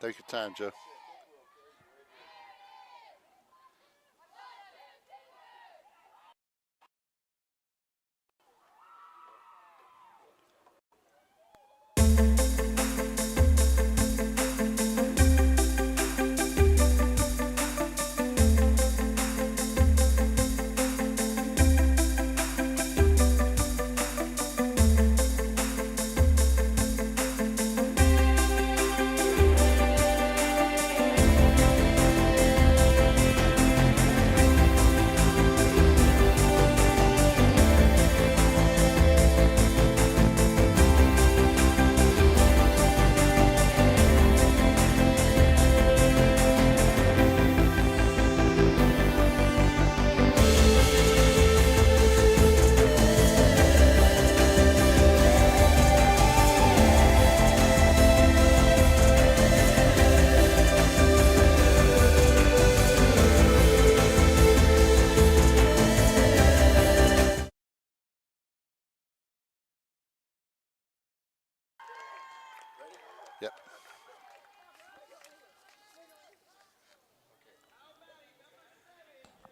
Take your time, Joe. Yep.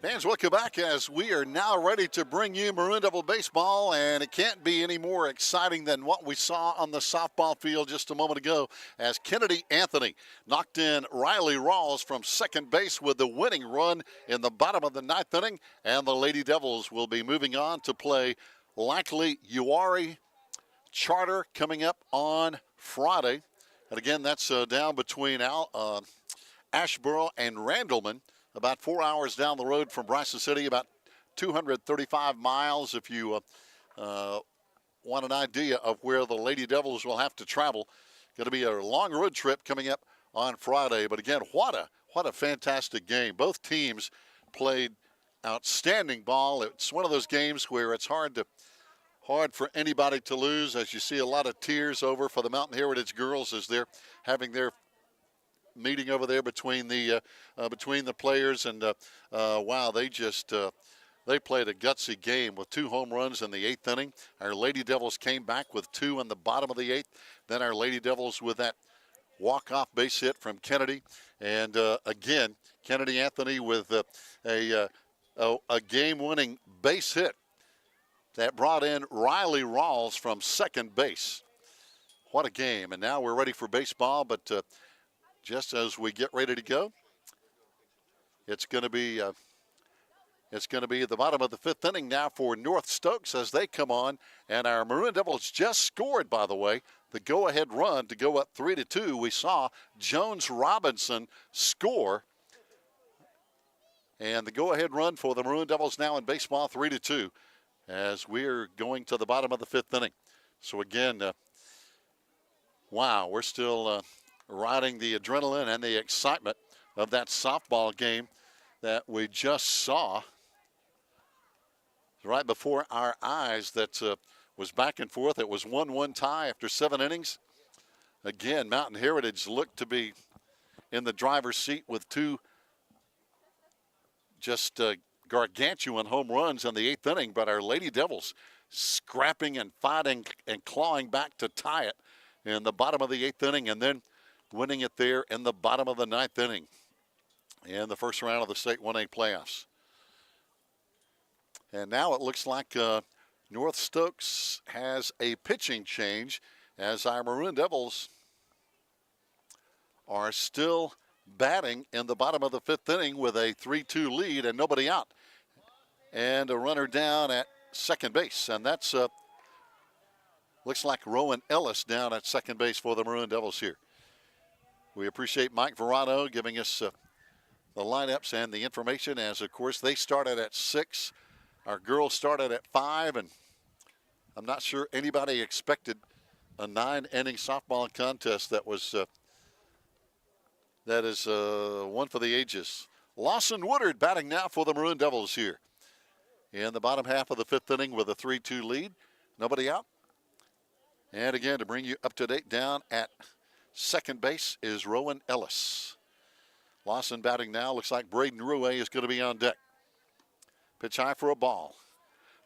Fans, welcome back as we are now ready to bring you Maroon Devil baseball, and it can't be any more exciting than what we saw on the softball field just a moment ago as Kennedy Anthony knocked in Riley Rawls from second base with the winning run in the bottom of the ninth inning, and the Lady Devils will be moving on to play likely Uwharrie Charter coming up on Friday. And again, that's down between Asheboro and Randleman, about 4 hours down the road from Bryson City, about 235 miles if you want an idea of where the Lady Devils will have to travel. Going to be a long road trip coming up on Friday. But again, what a fantastic game. Both teams played outstanding ball. It's one of those games where it's hard for anybody to lose, as you see a lot of tears over for the Mountain Heritage girls as they're having their meeting over there between the players. And wow, they played a gutsy game with 2 home runs in the 8th inning. Our Lady Devils came back with 2 in the bottom of the 8th. Then our Lady Devils with that walk-off base hit from Kennedy. And again, Kennedy Anthony with a game-winning base hit that brought in Riley Rawls from second base. What a game. And now we're ready for baseball, but just as we get ready to go, it's going to be at the bottom of the 5th inning now for North Stokes as they come on. And our Maroon Devils just scored, by the way, the go-ahead run to go up 3-2. We saw Jones Robinson score. And the go-ahead run for the Maroon Devils now in baseball, 3-2, as we're going to the bottom of the 5th inning. So again, wow, we're still riding the adrenaline and the excitement of that softball game that we just saw right before our eyes. That was back and forth. It was 1-1 tie after 7 innings. Again, Mountain Heritage looked to be in the driver's seat with 2 just gargantuan home runs in the 8th inning, but our Lady Devils scrapping and fighting and clawing back to tie it in the bottom of the 8th inning, and then winning it there in the bottom of the 9th inning in the first round of the state 1A playoffs. And now it looks like North Stokes has a pitching change as our Maroon Devils are still batting in the bottom of the 5th inning with a 3-2 lead and nobody out. And a runner down at second base. And that's looks like Rowan Ellis down at second base for the Maroon Devils here. We appreciate Mike Verano giving us the lineups and the information, as of course they started at 6. Our girls started at 5, and I'm not sure anybody expected a 9-inning softball contest that was one for the ages. Lawson Woodard batting now for the Maroon Devils here in the bottom half of the 5th inning with a 3-2 lead. Nobody out. And again, to bring you up to date, down at second base is Rowan Ellis. Lawson batting now. Looks like Braden Rue is going to be on deck. Pitch high for a ball.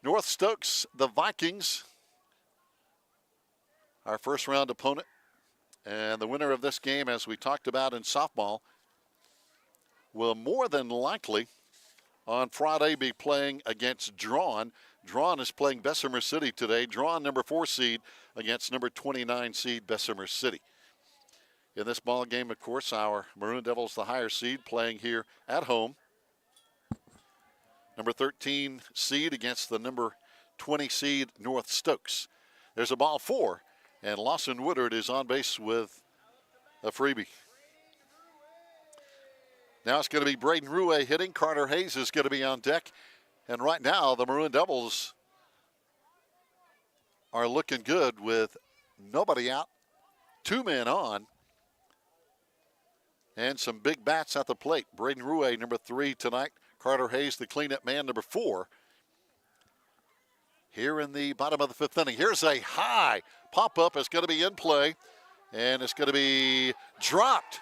North Stokes, the Vikings, our first round opponent And the winner of this game, as we talked about in softball, will more than likely on Friday be playing against Drawn. Drawn is playing Bessemer City today. Drawn, number 4 seed, against number 29 seed Bessemer City. In this ball game, of course, our Maroon Devils, the higher seed, playing here at home. Number 13 seed against the number 20 seed North Stokes. There's a ball 4, and Lawson Woodard is on base with a freebie. Now it's going to be Braden Rue hitting. Carter Hayes is going to be on deck. And right now, the Maroon Devils are looking good with nobody out, 2 men on, and some big bats at the plate. Braden Rue, number 3 tonight. Carter Hayes, the cleanup man, number 4. Here in the bottom of the 5th inning. Here's a high pop-up. It's going to be in play, and it's going to be dropped.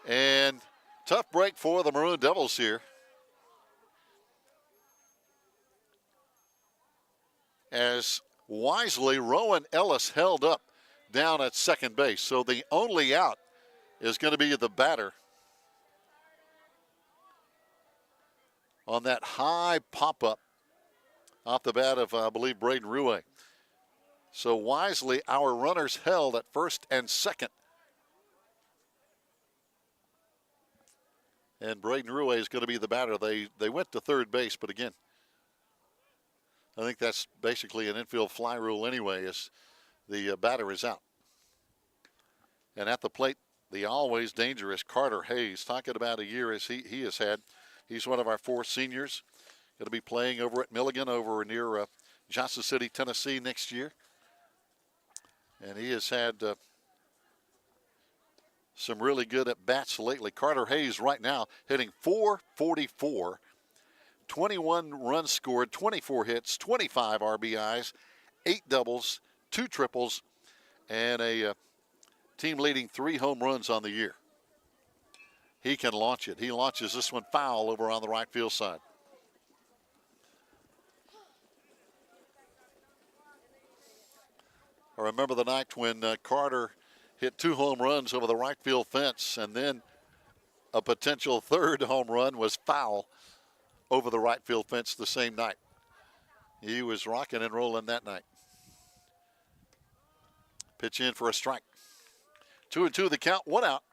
And tough break for the Maroon Devils here. As wisely, Rowan Ellis held up down at second base. So the only out is going to be the batter on that high pop-up off the bat of, I believe, Braden Rue. So wisely, our runners held at first and second. And Braden Rue is going to be the batter. They went to third base, but again, I think that's basically an infield fly rule anyway, as the batter is out. And at the plate, the always dangerous Carter Hayes, talking about a year as he has had. He's one of our 4 seniors. Going to be playing over at Milligan over near Johnson City, Tennessee next year. And he has had some really good at-bats lately. Carter Hayes right now hitting .444, 21 runs scored, 24 hits, 25 RBIs, 8 doubles, 2 triples, and a team leading 3 home runs on the year. He can launch it. He launches this one foul over on the right field side. I remember the night when Carter hit 2 home runs over the right field fence, and then a potential 3rd home run was foul over the right field fence the same night. He was rocking and rolling that night. Pitch in for a strike. 2-2 the count, 1 out.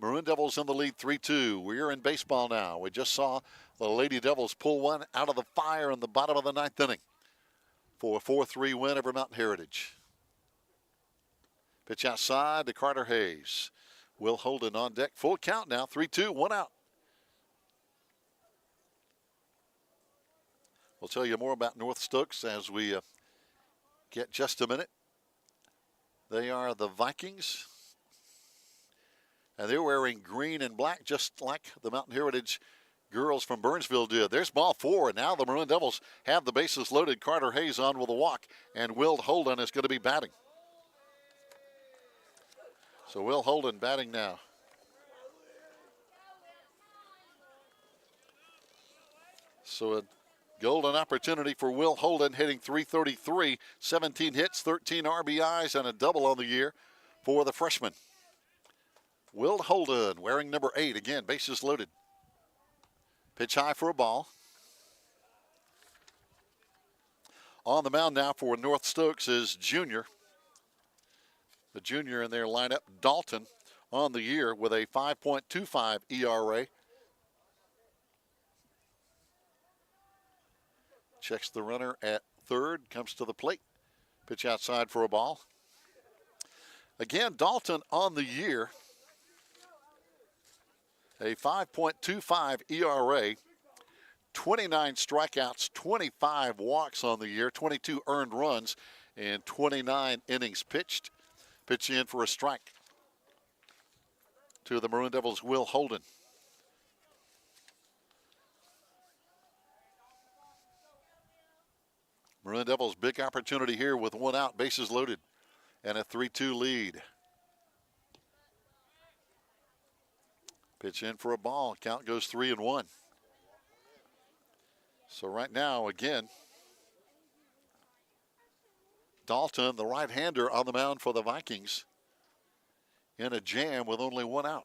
Maroon Devils in the lead, 3-2. We're in baseball now. We just saw the Lady Devils pull one out of the fire in the bottom of the 9th inning for a 4-3 win over Mountain Heritage. Pitch outside to Carter Hayes. Will Holden on deck. Full count now. 3-2, 1 out. We'll tell you more about North Stokes as we get just a minute. They are the Vikings. And they're wearing green and black just like the Mountain Heritage girls from Burnsville did. There's ball 4, and now the Maroon Devils have the bases loaded. Carter Hayes on with a walk, and Will Holden is going to be batting. So Will Holden batting now. So a golden opportunity for Will Holden, hitting .333, 17 hits, 13 RBIs, and a double on the year for the freshman. Will Holden wearing number 8, again, bases loaded. Pitch high for a ball. On the mound now for North Stokes is junior. The junior in their lineup, Dalton, on the year with a 5.25 ERA. Checks the runner at third, comes to the plate. Pitch outside for a ball. Again, Dalton on the year, a 5.25 ERA, 29 strikeouts, 25 walks on the year, 22 earned runs, and 29 innings pitched. Pitch in for a strike to the Maroon Devils, Will Holden. Maroon Devils, big opportunity here with 1 out, bases loaded, and a 3-2 lead. Pitch in for a ball. Count goes 3-1. So right now, again, Dalton, the right-hander, on the mound for the Vikings in a jam with only one out.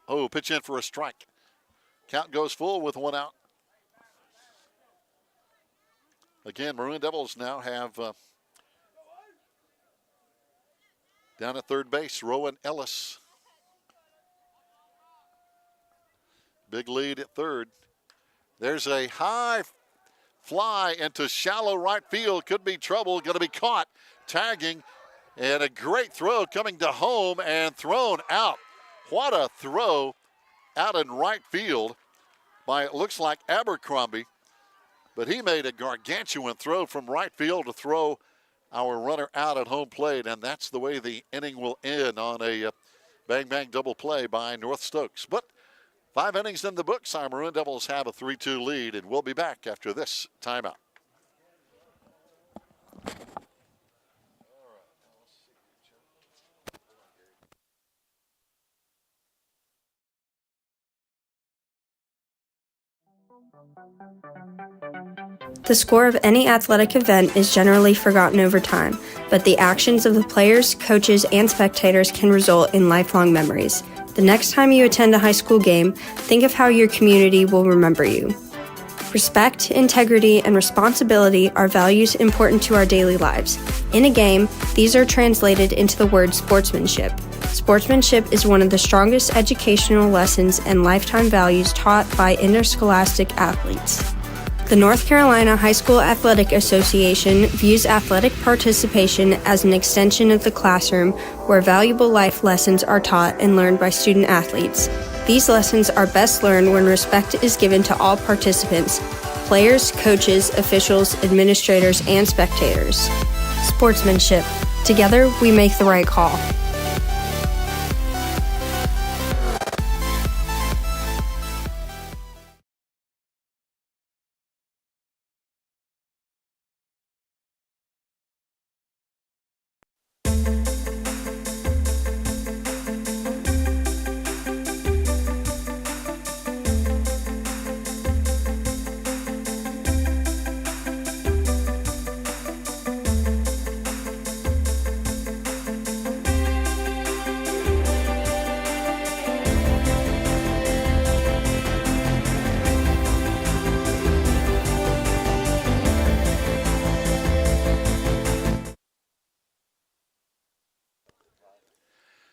Oh, pitch in for a strike. Count goes full with one out. Again, Maroon Devils now have down at third base, Rowan Ellis. Big lead at third. There's a high fly into shallow right field. Could be trouble. Going to be caught. Tagging. And a great throw coming to home and thrown out. What a throw out in right field by, it looks like, Abercrombie. But he made a gargantuan throw from right field to throw our runner out at home plate. And that's the way the inning will end, on a bang-bang double play by North Stokes. But 5 innings in the books. Our Maroon Devils have a 3-2 lead, and we'll be back after this timeout. The score of any athletic event is generally forgotten over time, but the actions of the players, coaches, and spectators can result in lifelong memories. The next time you attend a high school game, think of how your community will remember you. Respect, integrity, and responsibility are values important to our daily lives. In a game, these are translated into the word sportsmanship. Sportsmanship is one of the strongest educational lessons and lifetime values taught by interscholastic athletes. The North Carolina High School Athletic Association views athletic participation as an extension of the classroom where valuable life lessons are taught and learned by student athletes. These lessons are best learned when respect is given to all participants: players, coaches, officials, administrators, and spectators. Sportsmanship. Together, we make the right call.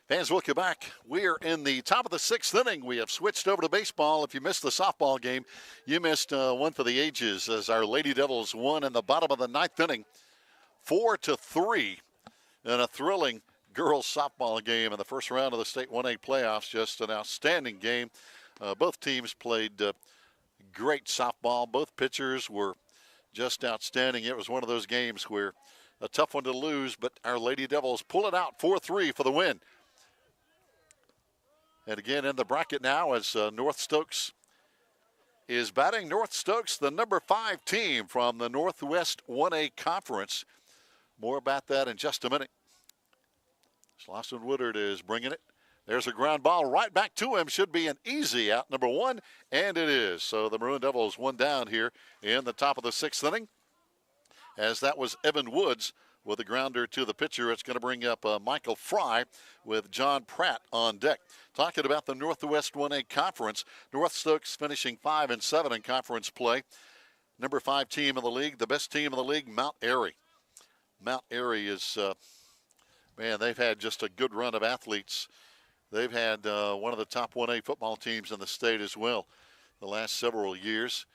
Fans, welcome back. We're in the top of the 6th inning. We have switched over to baseball. If you missed the softball game, you missed one for the ages, as our Lady Devils won in the bottom of the 9th inning, 4-3, in a thrilling girls softball game in the first round of the state 1A playoffs. Just an outstanding game. Both teams played great softball. Both pitchers were just outstanding. It was one of those games where a tough one to lose, but our Lady Devils pull it out 4-3 for the win. And again in the bracket now, as North Stokes is batting. North Stokes, the number 5 team from the Northwest 1A Conference. More about that in just a minute. Slauson Woodard is bringing it. There's a ground ball right back to him. Should be an easy out, number 1, and it is. So the Maroon Devils one down here in the top of the 6th inning, as that was Evan Woods with a grounder to the pitcher. It's going to bring up Michael Fry with John Pratt on deck. Talking about the Northwest 1A Conference, North Stokes finishing 5-7 in conference play. Number 5 team in the league. The best team in the league, Mount Airy. Mount Airy is, man, they've had just a good run of athletes. They've had one of the top 1A football teams in the state as well the last several years.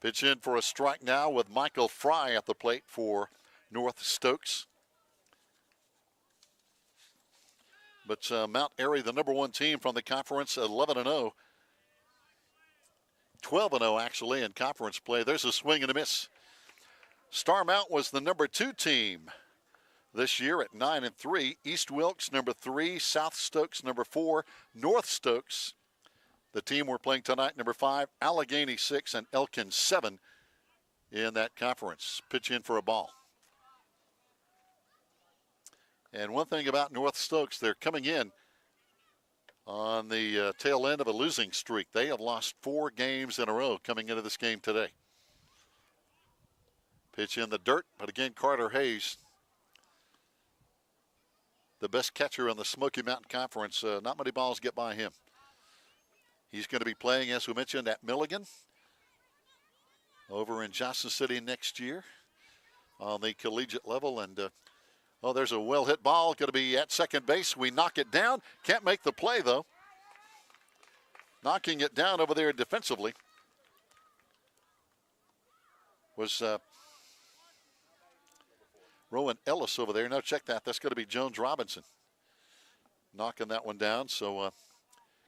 Pitch in for a strike now with Michael Fry at the plate for North Stokes. But Mount Airy, the number 1 team from the conference, 11-0. 12-0 actually in conference play. There's a swing and a miss. Star Mount was the number 2 team this year at 9-3. East Wilkes number 3, South Stokes number 4, North Stokes, the team we're playing tonight, number 5, Allegheny 6, and Elkin 7 in that conference. Pitch in for a ball. And one thing about North Stokes, they're coming in on the tail end of a losing streak. They have lost 4 games in a row coming into this game today. Pitch in the dirt, but again, Carter Hayes, the best catcher in the Smoky Mountain Conference. Not many balls get by him. He's going to be playing, as we mentioned, at Milligan over in Johnson City next year on the collegiate level. And, there's a well-hit ball going to be at second base. We knock it down. Can't make the play, though. Knocking it down over there defensively was Rowan Ellis over there. Now check that. That's going to be Jones Robinson knocking that one down. So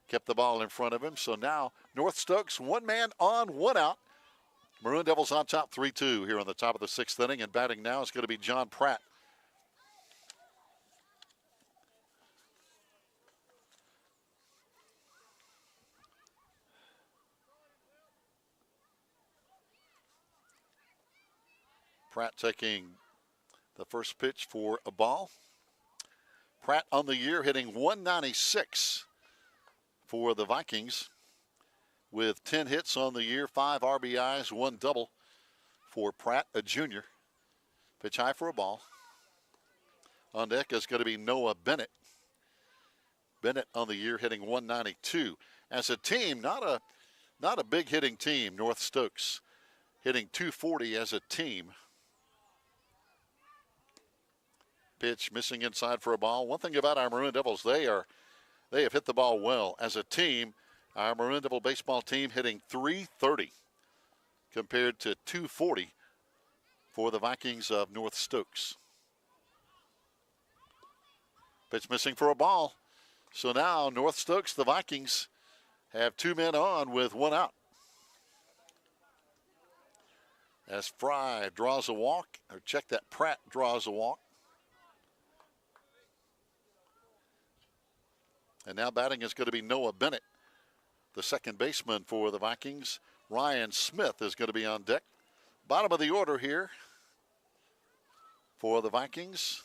kept the ball in front of him. So now North Stokes, one man on, one out. Maroon Devils on top 3-2 here on the top of the sixth inning. And batting now is going to be John Pratt. Pratt taking the first pitch for a ball. Pratt on the year hitting 196 for the Vikings with 10 hits on the year, 5 RBIs, 1 double for Pratt, a junior. Pitch high for a ball. On deck is going to be Noah Bennett. Bennett on the year hitting 192. As a team, not a big hitting team, North Stokes hitting 240 as a team. Pitch missing inside for a ball. One thing about our Maroon Devils, they have hit the ball well. As a team, our Maroon Devil baseball team hitting 330 compared to 240 for the Vikings of North Stokes. Pitch missing for a ball. So now North Stokes, the Vikings, have 2 men on with 1 out. As Fry draws a walk, or check that, Pratt draws a walk. And now batting is going to be Noah Bennett, the second baseman for the Vikings. Ryan Smith is going to be on deck. Bottom of the order here for the Vikings.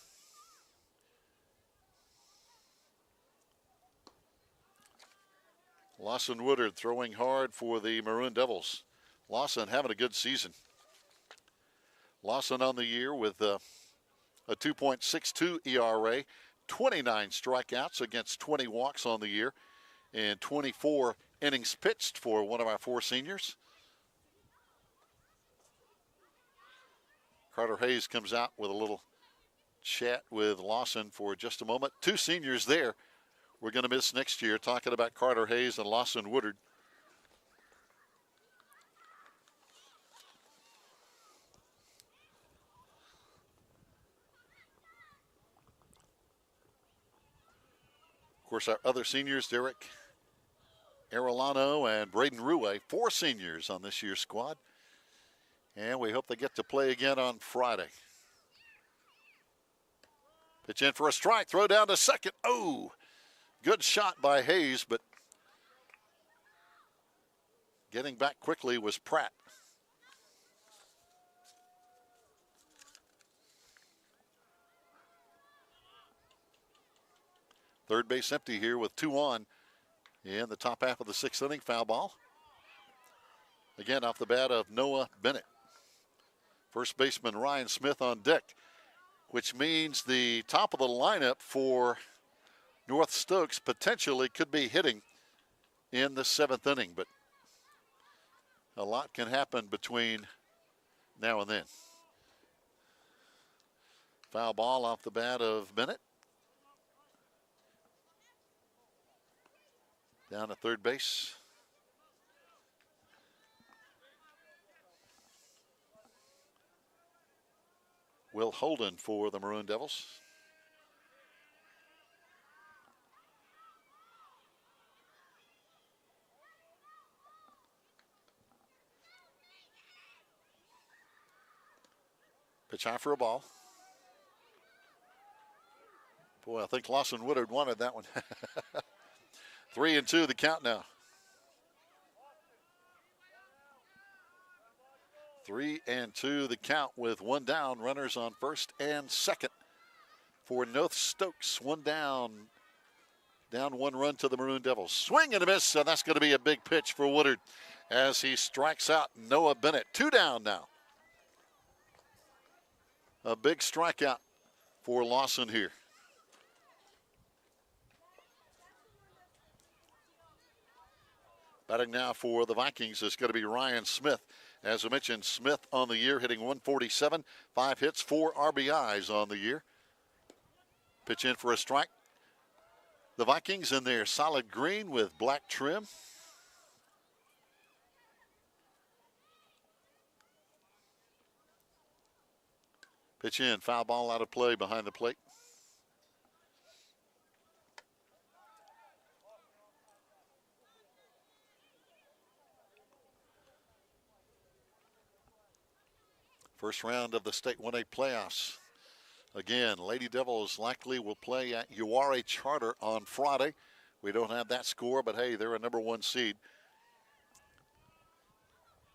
Lawson Woodard throwing hard for the Maroon Devils. Lawson having a good season. Lawson on the year with a 2.62 ERA. 29 strikeouts against 20 walks on the year, and 24 innings pitched for one of our 4 seniors. Carter Hayes comes out with a little chat with Lawson for just a moment. 2 seniors there we're going to miss next year, talking about Carter Hayes and Lawson Woodard. Of course, our other seniors, Derek Arellano and Braden Ruwe, 4 seniors on this year's squad. And we hope they get to play again on Friday. Pitch in for a strike, throw down to second. Oh, good shot by Hayes, but getting back quickly was Pratt. Third base empty here with 2 on in the top half of the 6th inning. Foul ball. Again, off the bat of Noah Bennett. First baseman Ryan Smith on deck, which means the top of the lineup for North Stokes potentially could be hitting in the 7th inning, but a lot can happen between now and then. Foul ball off the bat of Bennett. Down at third base. Will Holden for the Maroon Devils. Pitch high for a ball. Boy, I think Lawson Woodard wanted that one. 3-2 the count now. 3-2 the count with 1 down. Runners on first and second for North Stokes. 1 down. Down 1 run to the Maroon Devils. Swing and a miss, and that's going to be a big pitch for Woodard as he strikes out Noah Bennett. 2 down now. a big strikeout for Lawson here. Batting now for the Vikings is going to be Ryan Smith. As I mentioned, Smith on the year hitting 147, 5 hits, 4 RBIs on the year. Pitch in for a strike. The Vikings in their solid green with black trim. Pitch in, foul ball out of play behind the plate. First round of the State 1A playoffs. Again, Lady Devils likely will play at Uwharrie Charter on Friday. We don't have that score, but hey, they're a #1 seed.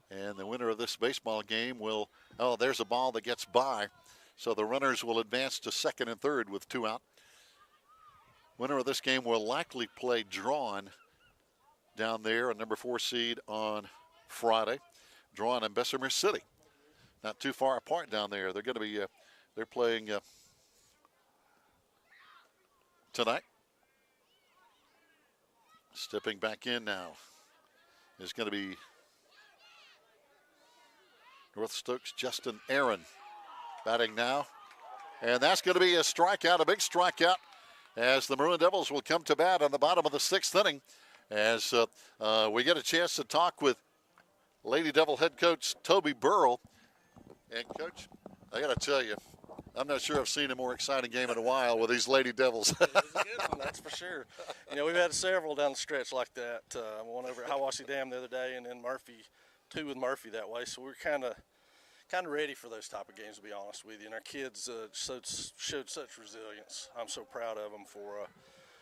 And the winner of this baseball game will, oh, there's a ball that gets by. So the runners will advance to second and third with 2 out. Winner of this game will likely play drawn down there, a #4 seed on Friday. Drawn in Bessemer City. Not too far apart down there. They're going to be, they're playing tonight. Stepping back in now is going to be North Stokes Justin Aaron batting now. And that's going to be a strikeout, a big strikeout, as the Maroon Devils will come to bat on the bottom of the 6th inning. As we get a chance to talk with Lady Devil head coach Toby Burrell. And, Coach, I got to tell you, I'm not sure I've seen a more exciting game in a while with these Lady Devils. It was a good one, that's for sure. You know, we've had several down the stretch like that. One over at Hiwassee Dam the other day, and then Murphy, 2 with Murphy that way. So we're kind of ready for those type of games, to be honest with you. And our kids showed such resilience. I'm so proud of them for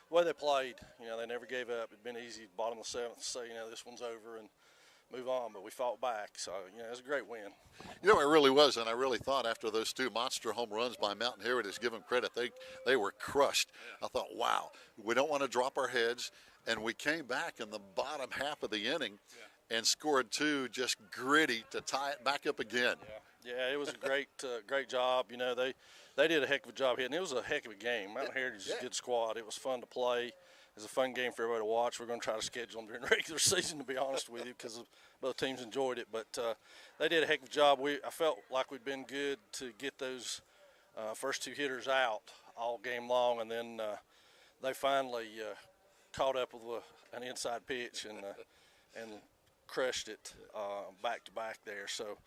the way they played. You know, they never gave up. It'd been easy, bottom of the 7th, to say, you know, this one's over and move on, but we fought back. So, you know, it was a great win. You know, it really was, and I really thought after those 2 monster home runs by Mountain Heritage, give them credit, they were crushed. Yeah. I thought, wow, we don't want to drop our heads, and we came back in the bottom half of the inning and scored 2 just gritty to tie it back up again. Yeah, it was a great job. You know, they did a heck of a job hitting. It was a heck of a game. Mountain Heritage is a good squad. It was fun to play. It's a fun game for everybody to watch. We're going to try to schedule them during the regular season, to be honest with you, because both teams enjoyed it. But they did a heck of a job. I felt like we'd been good to get those first 2 hitters out all game long, and then they finally caught up with an inside pitch and crushed it back to back there. So,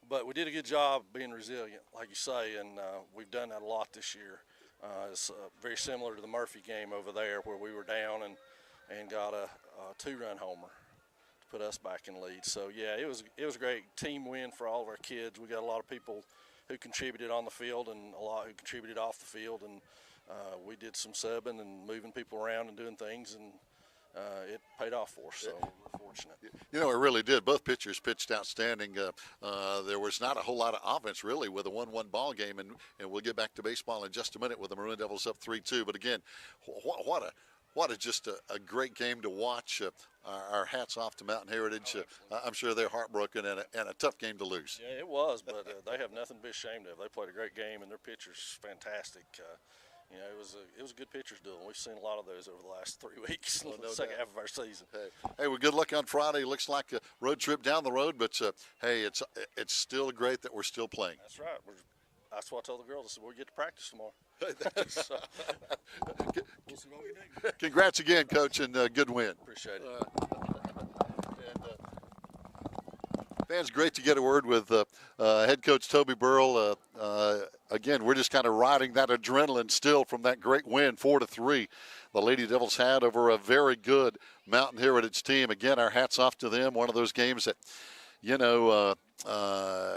but we did a good job being resilient, like you say, and we've done that a lot this year. It's very similar to the Murphy game over there, where we were down and got a 2-run homer to put us back in the lead. So yeah, it was a great team win for all of our kids. We got a lot of people who contributed on the field and a lot who contributed off the field, and we did some subbing and moving people around and doing things, and it paid off for us. So we're fortunate. You know, it really did. Both pitchers pitched outstanding. There was not a whole lot of offense really with a 1-1 ball game, and we'll get back to baseball in just a minute with the Maroon Devils up 3-2. But again, what a just a great game to watch. Our hats off to Mountain Heritage. I'm sure they're heartbroken and a tough game to lose. Yeah, it was, but they have nothing to be ashamed of. They played a great game, and their pitcher's fantastic. You know, it was a good pitcher's duel. We've seen a lot of those over the last 3 weeks, the second half of our season. Hey, well, good luck on Friday. Looks like a road trip down the road, but hey, it's still great that we're still playing. That's right. That's what I told the girls. I said, we'll get to practice tomorrow. So, we'll see what we do. Congrats again, Coach, and good win. Appreciate it. Fans, great to get a word with head coach Toby Burrell. Again, we're just kind of riding that adrenaline still from that great win, 4-3. The Lady Devils had over a very good Mountain Heritage team. Again, our hats off to them. One of those games that, you know,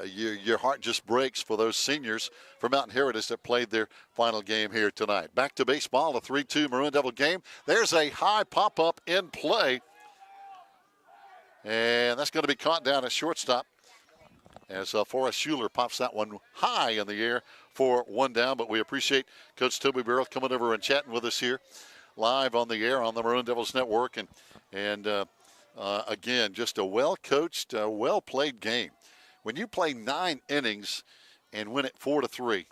your heart just breaks for those seniors for Mountain Heritage that played their final game here tonight. Back to baseball, a 3-2 Maroon Devil game. There's a high pop-up in play. And that's going to be caught down at shortstop as Forrest Schuler pops that one high in the air for 1 down. But we appreciate Coach Toby Burrell coming over and chatting with us here live on the air on the Maroon Devils Network. And again, just a well-coached, well-played game. When you play 9 innings and win it 4-3,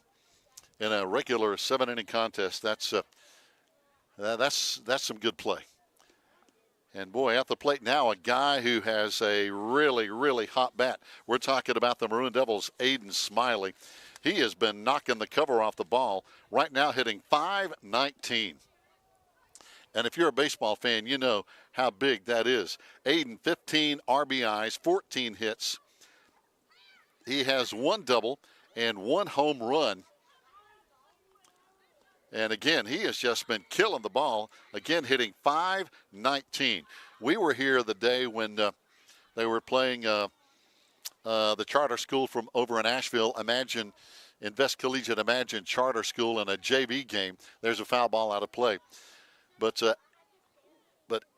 in a regular 7-inning contest. That's some good play. And boy, at the plate now, a guy who has a really, really hot bat. We're talking about the Maroon Devils' Aiden Smiley. He has been knocking the cover off the ball. Right now hitting .519. And if you're a baseball fan, you know how big that is. Aiden, 15 RBIs, 14 hits. He has 1 double and 1 home run. And again, he has just been killing the ball. Again, hitting .519. We were here the day when they were playing the charter school from over in Asheville. Invest Collegiate Imagine Charter School in a JV game. There's a foul ball out of play. But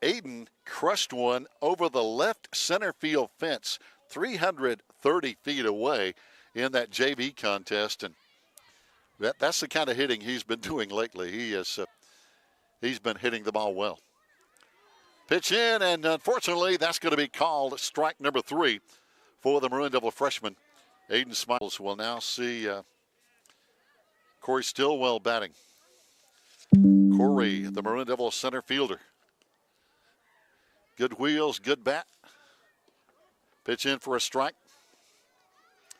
Aiden crushed one over the left center field fence, 330 feet away in that JV contest. And that's the kind of hitting he's been doing lately. He's been hitting the ball well. Pitch in, and unfortunately, that's going to be called strike number 3 for the Maroon Devil freshman. Aiden Smiles will now see Corey Stillwell batting. Corey, the Maroon Devil center fielder. Good wheels, good bat. Pitch in for a strike.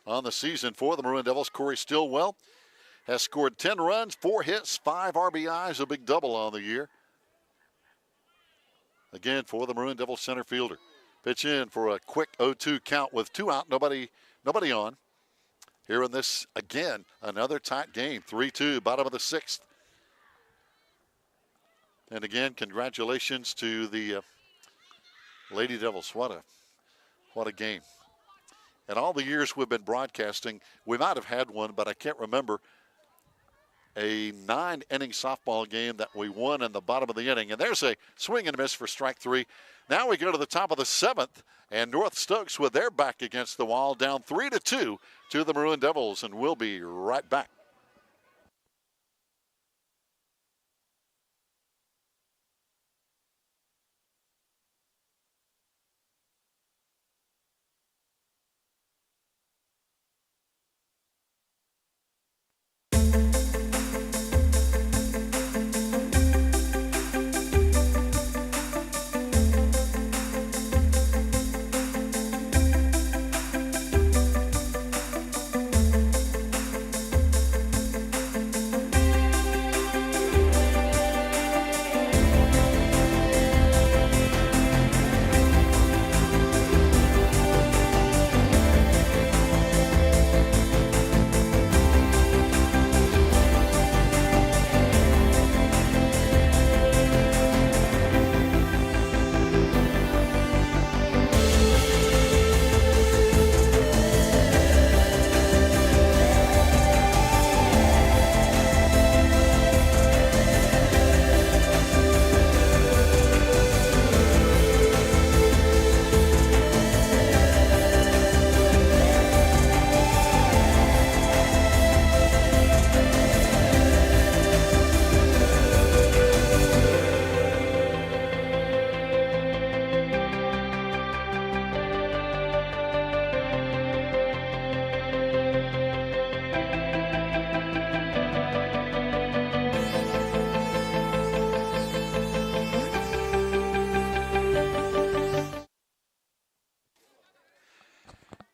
On the season for the Maroon Devils, Corey Stillwell has scored 10 runs, 4 hits, 5 RBIs, a big double on the year. Again, for the Maroon Devils center fielder. Pitch in for a quick 0-2 count with 2 out, nobody on. Here in this, again, another tight game, 3-2, bottom of the 6th. And again, congratulations to the Lady Devils. What a game. And all the years we've been broadcasting, we might have had one, but I can't remember, a 9-inning softball game that we won in the bottom of the inning. And there's a swing and a miss for strike 3. Now we go to the top of the 7th, and North Stokes with their back against the wall, down 3-2 to the Maroon Devils, and we'll be right back.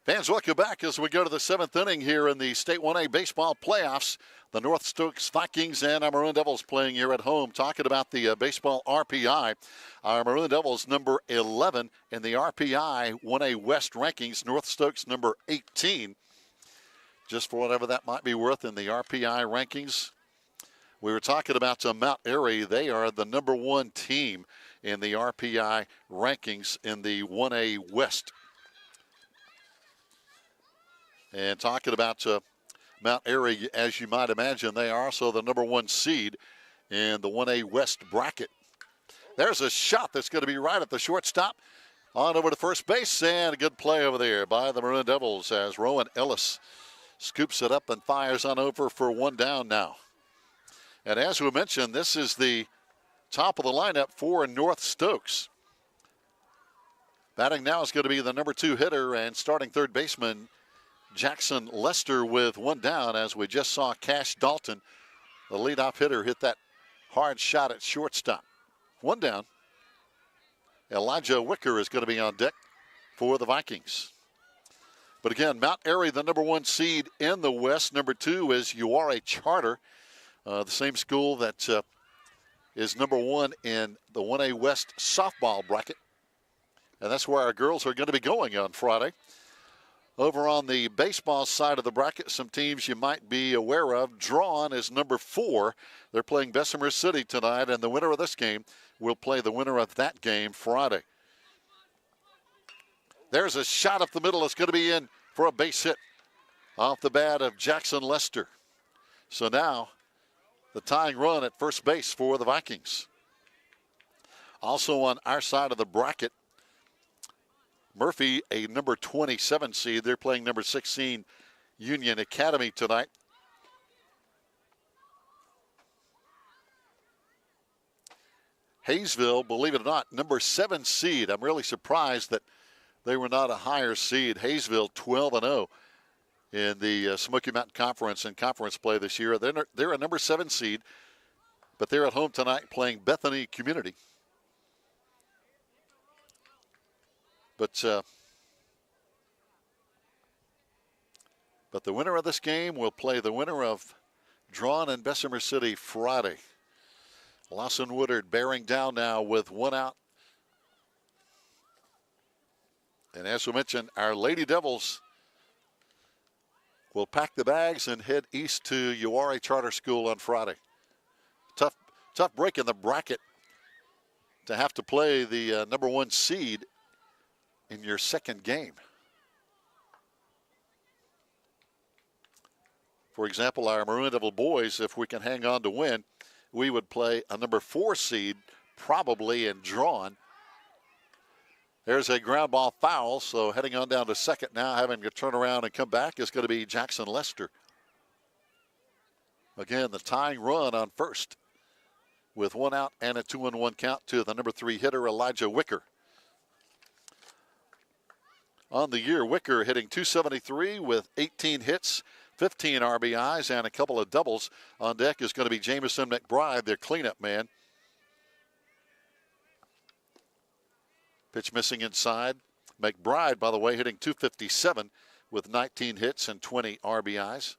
Fans, welcome back as we go to the 7th inning here in the State 1A baseball playoffs. The North Stokes Vikings and our Maroon Devils playing here at home. Talking about the baseball RPI. Our Maroon Devils number 11 in the RPI 1A West rankings. North Stokes number 18. Just for whatever that might be worth in the RPI rankings. We were talking about Mount Airy. They are the number 1 team in the RPI rankings in the 1A West. And talking about Mount Airy, as you might imagine, they are also the number 1 seed in the 1A West bracket. There's a shot that's going to be right at the shortstop. On over to first base, and a good play over there by the Maroon Devils as Rowan Ellis scoops it up and fires on over for 1 down now. And as we mentioned, this is the top of the lineup for North Stokes. Batting now is going to be the number 2 hitter and starting third baseman, Jackson Lester with one down, as we just saw Cash Dalton, the leadoff hitter, hit that hard shot at shortstop. One down. Elijah Wicker is going to be on deck for the Vikings. But again, Mount Airy, the number 1 seed in the West. Number 2 is URA Charter, the same school that is number 1 in the 1A West softball bracket. And that's where our girls are going to be going on Friday. Over on the baseball side of the bracket, some teams you might be aware of. Drawn is number 4. They're playing Bessemer City tonight, and the winner of this game will play the winner of that game Friday. There's a shot up the middle. It's going to be in for a base hit off the bat of Jackson Lester. So now the tying run at first base for the Vikings. Also on our side of the bracket, Murphy, a number 27 seed. They're playing number 16 Union Academy tonight. Hayesville, believe it or not, number 7 seed. I'm really surprised that they were not a higher seed. Hayesville 12-0 in the Smoky Mountain Conference and conference play this year. They're a number 7 seed, but they're at home tonight playing Bethany Community. But the winner of this game will play the winner of Drawn and Bessemer City Friday. Lawson Woodard bearing down now with one out. And as we mentioned, our Lady Devils will pack the bags and head east to URA Charter School on Friday. Tough break in the bracket to have to play the number 1 seed in your second game. For example, our Maroon Devil boys, if we can hang on to win, we would play a number 4 seed, probably in Drawn. There's a ground ball foul, so heading on down to second now, having to turn around and come back is going to be Jackson Lester. Again, the tying run on first with one out and a 2-1 count to the number 3 hitter, Elijah Wicker. On the year, Wicker hitting .273 with 18 hits, 15 RBIs, and a couple of doubles. On deck is going to be Jamison McBride, their cleanup man. Pitch missing inside. McBride, by the way, hitting .257 with 19 hits and 20 RBIs.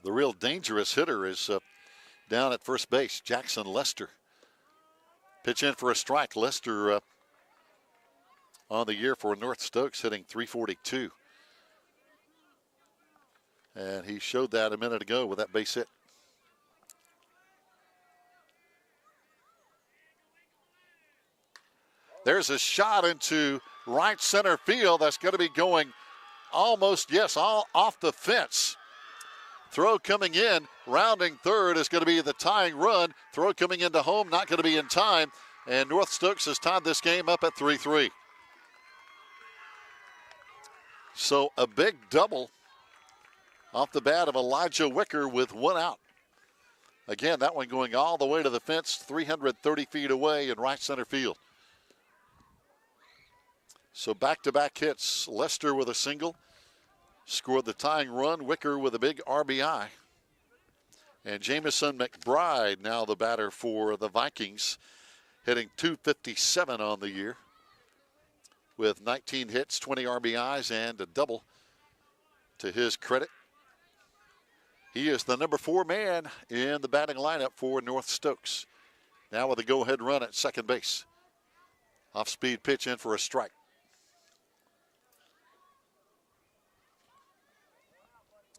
The real dangerous hitter is down at first base, Jackson Lester. Pitch in for a strike. Lester on the year for North Stokes, hitting .342. And he showed that a minute ago with that base hit. There's a shot into right center field that's going to be going almost, yes, all off the fence. Throw coming in, rounding third is going to be the tying run. Throw coming into home, not going to be in time. And North Stokes has tied this game up at 3-3. So a big double off the bat of Elijah Wicker with one out. Again, that one going all the way to the fence, 330 feet away in right center field. So back-to-back hits. Lester with a single. Scored the tying run. Wicker with a big RBI. And Jamison McBride, now the batter for the Vikings, hitting .257 on the year with 19 hits, 20 RBIs, and a double to his credit. He is the number 4 man in the batting lineup for North Stokes. Now with a go-ahead run at second base. Off-speed pitch in for a strike.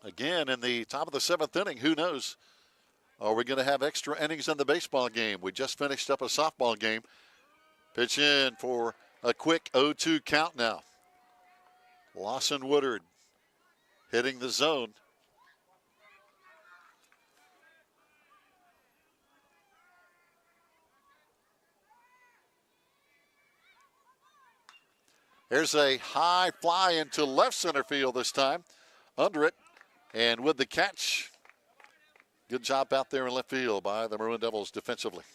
Again, in the top of the 7th inning, who knows? Are we going to have extra innings in the baseball game? We just finished up a softball game. Pitch in for a quick 0-2 count now. Lawson Woodard hitting the zone. There's a high fly into left center field this time. Under it. And with the catch, good job out there in left field by the Maroon Devils defensively.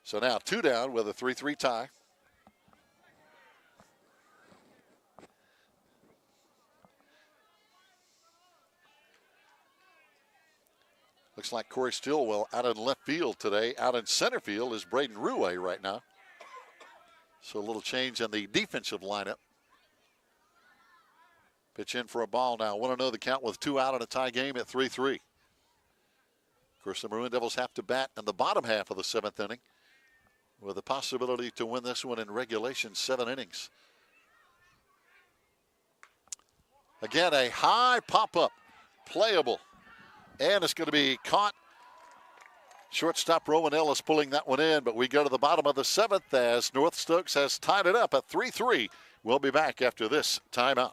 So now 2 down with a 3-3 tie. Looks like Corey Stillwell out in left field today. Out in center field is Braden Ruhe right now. So a little change in the defensive lineup. Pitch in for a ball now. 1-0 the count with 2 out in a tie game at 3-3. Of course, the Maroon Devils have to bat in the bottom half of the 7th inning with the possibility to win this one in regulation, 7 innings. Again, a high pop-up, playable. And it's going to be caught. Shortstop Rowan Ellis pulling that one in, but we go to the bottom of the 7th as North Stokes has tied it up at 3-3. We'll be back after this timeout.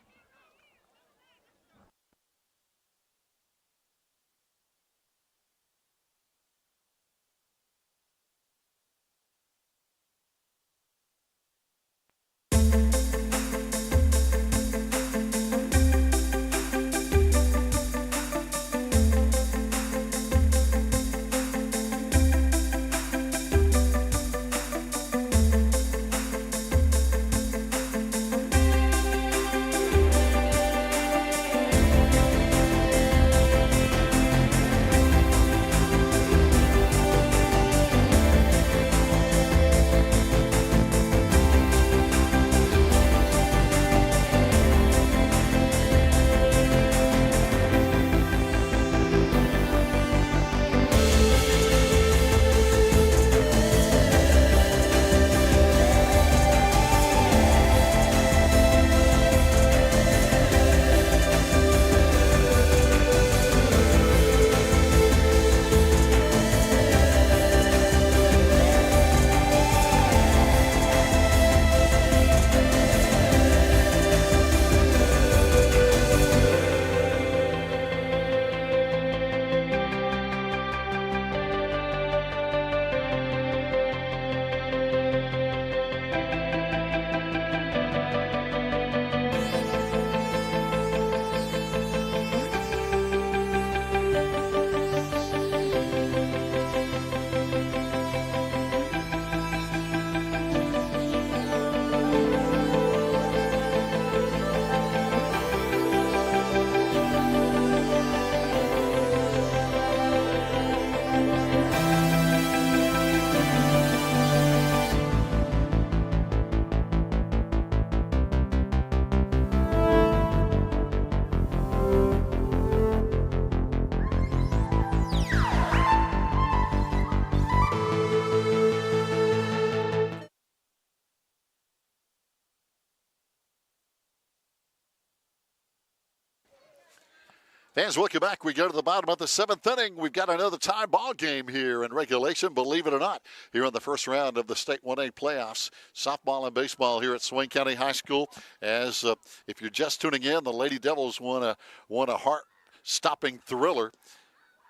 Fans, welcome back. We go to the bottom of the 7th inning. We've got another tie ball game here in regulation, believe it or not, here in the first round of the State 1A playoffs. Softball and baseball here at Swain County High School. As if you're just tuning in, the Lady Devils won a heart-stopping thriller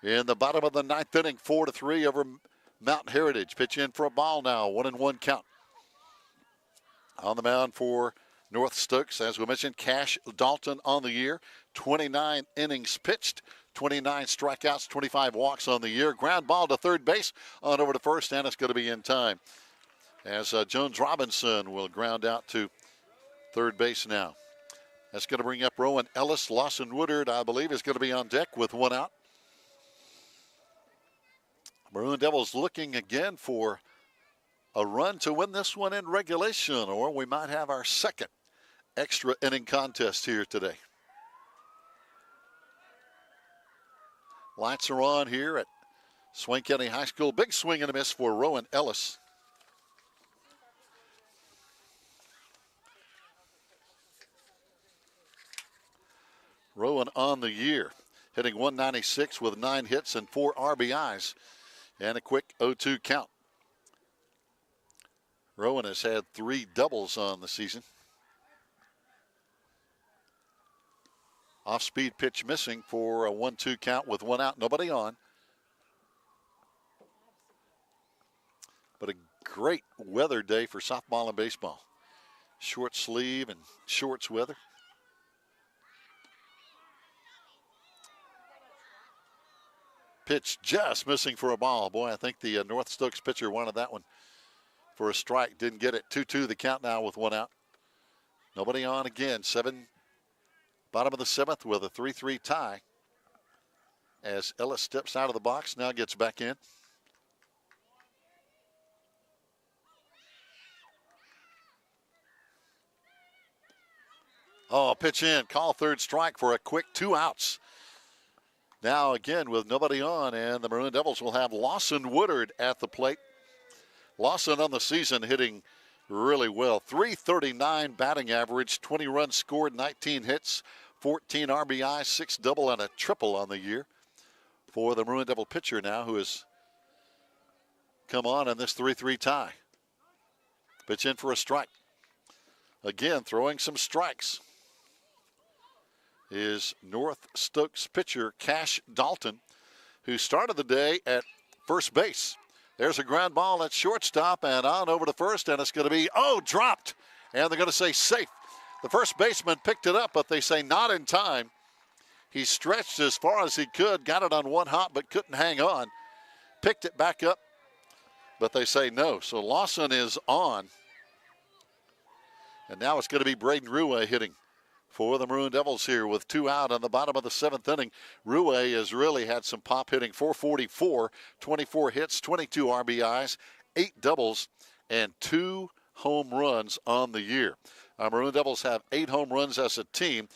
in the bottom of the 9th inning, 4-3 over Mountain Heritage. Pitch in for a ball now, 1-1 count. On the mound for North Stokes, as we mentioned, Cash Dalton on the year. 29 innings pitched, 29 strikeouts, 25 walks on the year. Ground ball to third base, on over to first, and it's going to be in time. As Jones Robinson will ground out to third base now. That's going to bring up Rowan Ellis. Lawson Woodard, I believe, is going to be on deck with 1 out. Maroon Devils looking again for a run to win this one in regulation, or we might have our second extra inning contest here today. Lights are on here at Swain County High School. Big swing and a miss for Rowan Ellis. Rowan on the year, hitting 196 with 9 hits and 4 RBIs and a quick 0-2 count. Rowan has had 3 doubles on the season. Off-speed pitch missing for a 1-2 count with 1 out, nobody on. But a great weather day for softball and baseball. Short sleeve and shorts weather. Pitch just missing for a ball. Boy, I think the North Stokes pitcher wanted that one for a strike. Didn't get it. 2-2 the count now with one out. Nobody on again. Bottom of the seventh with a 3-3 tie. As Ellis steps out of the box, now gets back in. Oh, pitch in. Call third strike for a quick 2 outs. Now again with nobody on, and the Maroon Devils will have Lawson Woodard at the plate. Lawson on the season hitting really well. .339 batting average, 20 runs scored, 19 hits, 14 RBI, 6 double and a triple on the year for the Maroon Devil pitcher now, who has come on in this 3-3 tie. Pitch in for a strike. Again, throwing some strikes is North Stokes pitcher Cash Dalton, who started the day at first base. There's a ground ball at shortstop and on over to first, and it's going to be, dropped. And they're going to say safe. The first baseman picked it up, but they say not in time. He stretched as far as he could, got it on one hop, but couldn't hang on. Picked it back up, but they say no. So Lawson is on. And now it's going to be Braden Ruhe hitting for the Maroon Devils here with 2 out on the bottom of the seventh inning. Ruhe has really had some pop hitting. .444, 24 hits, 22 RBIs, 8 doubles, and 2 home runs on the year. Our Maroon Devils have 8 home runs as a team.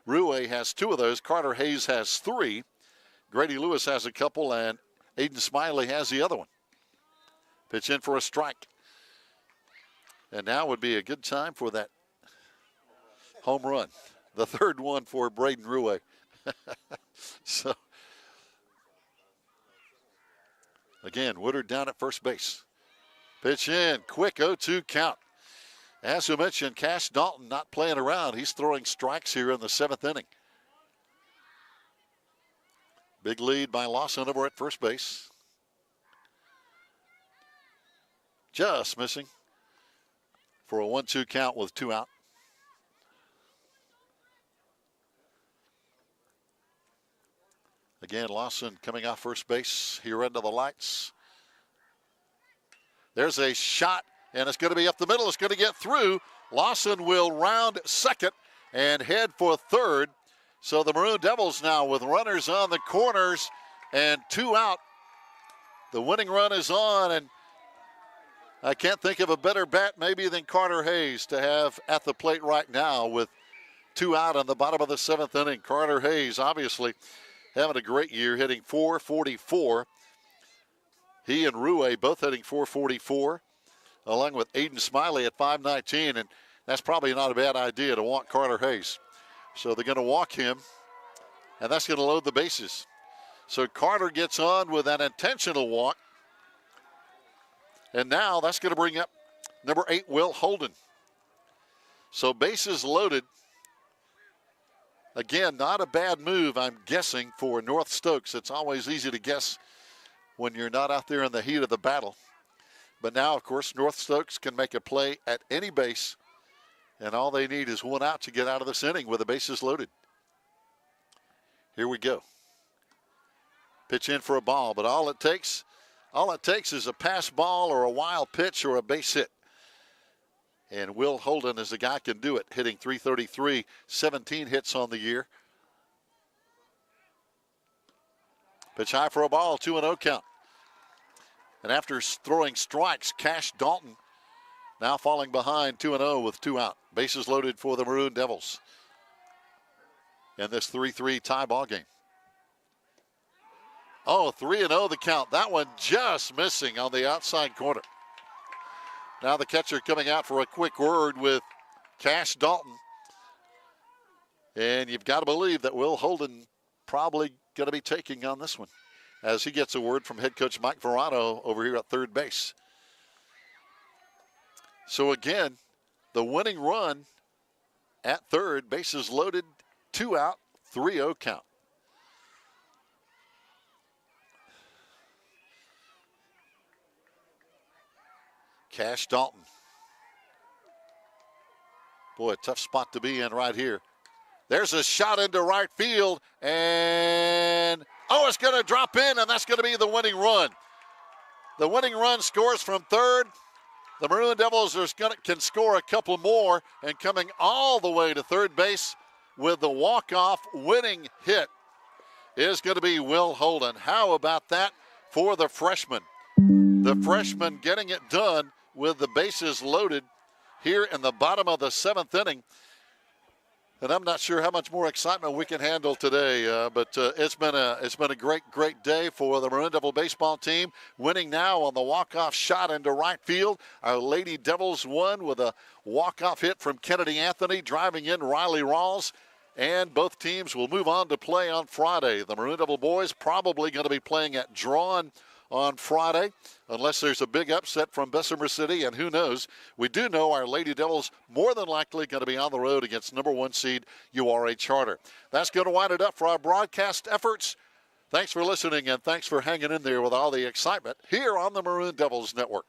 Ruhe has 2 of those. Carter Hayes has 3. Grady Lewis has a couple, and Aiden Smiley has the other one. Pitch in for a strike. And now would be a good time for that home run. The third one for Braden Ruhe. So, again, Woodard down at first base. Pitch in, quick 0-2 count. As we mentioned, Cash Dalton not playing around. He's throwing strikes here in the 7th inning. Big lead by Lawson over at first base. Just missing for a 1-2 count with 2 out. Again, Lawson coming off first base here under the lights. There's a shot, and it's going to be up the middle. It's going to get through. Lawson will round second and head for third. So the Maroon Devils now with runners on the corners and 2 out. The winning run is on, and I can't think of a better bat maybe than Carter Hayes to have at the plate right now with 2 out on the bottom of the 7th inning. Carter Hayes obviously having a great year, hitting .444. He and Ruhe both hitting .444, along with Aiden Smiley at .519, and that's probably not a bad idea to walk Carter Hayes. So they're going to walk him, and that's going to load the bases. So Carter gets on with an intentional walk. And now that's going to bring up number 8, Will Holden. So bases loaded. Again, not a bad move, I'm guessing, for North Stokes. It's always easy to guess when you're not out there in the heat of the battle. But now, of course, North Stokes can make a play at any base, and all they need is 1 out to get out of this inning with the bases loaded. Here we go. Pitch in for a ball, but all it takes is a pass ball or a wild pitch or a base hit. And Will Holden is the guy who can do it, hitting .333, 17 hits on the year. Pitch high for a ball, 2-0 count. And after throwing strikes, Cash Dalton now falling behind 2-0 with 2 out. Bases loaded for the Maroon Devils in this 3-3 tie ball game. 3-0 the count. That one just missing on the outside corner. Now the catcher coming out for a quick word with Cash Dalton. And you've got to believe that Will Holden probably going to be taking on this one as he gets a word from head coach Mike Verano over here at third base. So again, the winning run at third, bases loaded, 2 out, 3-0 count. Cash Dalton. Boy, a tough spot to be in right here. There's a shot into right field, and it's going to drop in, and that's going to be the winning run. The winning run scores from third, The Maroon Devils can score a couple more, and coming all the way to third base with the walk-off winning hit is going to be Will Holden. How about that for the freshman? The freshman getting it done with the bases loaded here in the bottom of the seventh inning. And I'm not sure how much more excitement we can handle today, but it's been a great day for the Maroon Devil baseball team, winning now on the walk-off shot into right field. Our Lady Devils won with a walk-off hit from Kennedy Anthony, driving in Riley Rawls. And both teams will move on to play on Friday. The Maroon Devil boys probably going to be playing at Drawn on Friday, unless there's a big upset from Bessemer City, and who knows. We do know our Lady Devils more than likely going to be on the road against number 1 seed URA Charter. That's going to wind it up for our broadcast efforts. Thanks for listening, and thanks for hanging in there with all the excitement here on the Maroon Devils Network.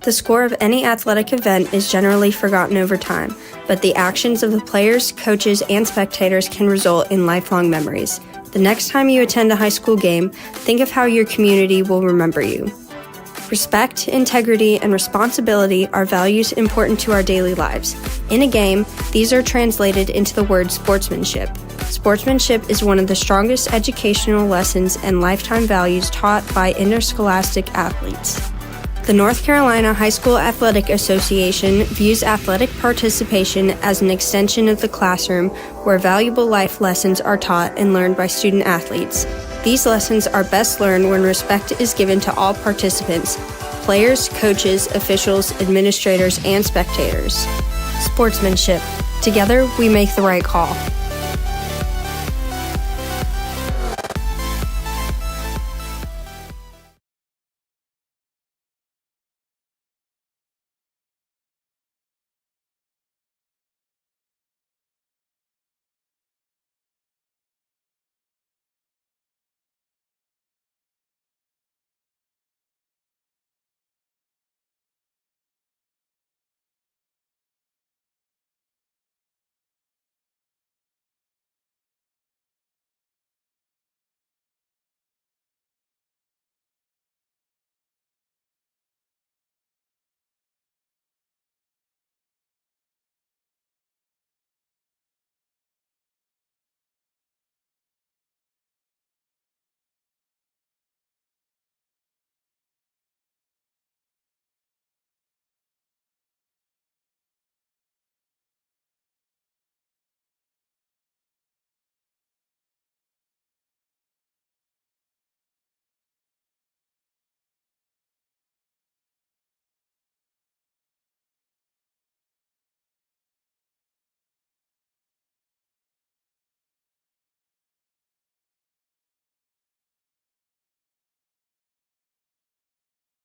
The score of any athletic event is generally forgotten over time, but the actions of the players, coaches, and spectators can result in lifelong memories. The next time you attend a high school game, think of how your community will remember you. Respect, integrity, and responsibility are values important to our daily lives. In a game, these are translated into the word sportsmanship. Sportsmanship is one of the strongest educational lessons and lifetime values taught by interscholastic athletes. The North Carolina High School Athletic Association views athletic participation as an extension of the classroom where valuable life lessons are taught and learned by student athletes. These lessons are best learned when respect is given to all participants: players, coaches, officials, administrators, and spectators. Sportsmanship. Together, we make the right call.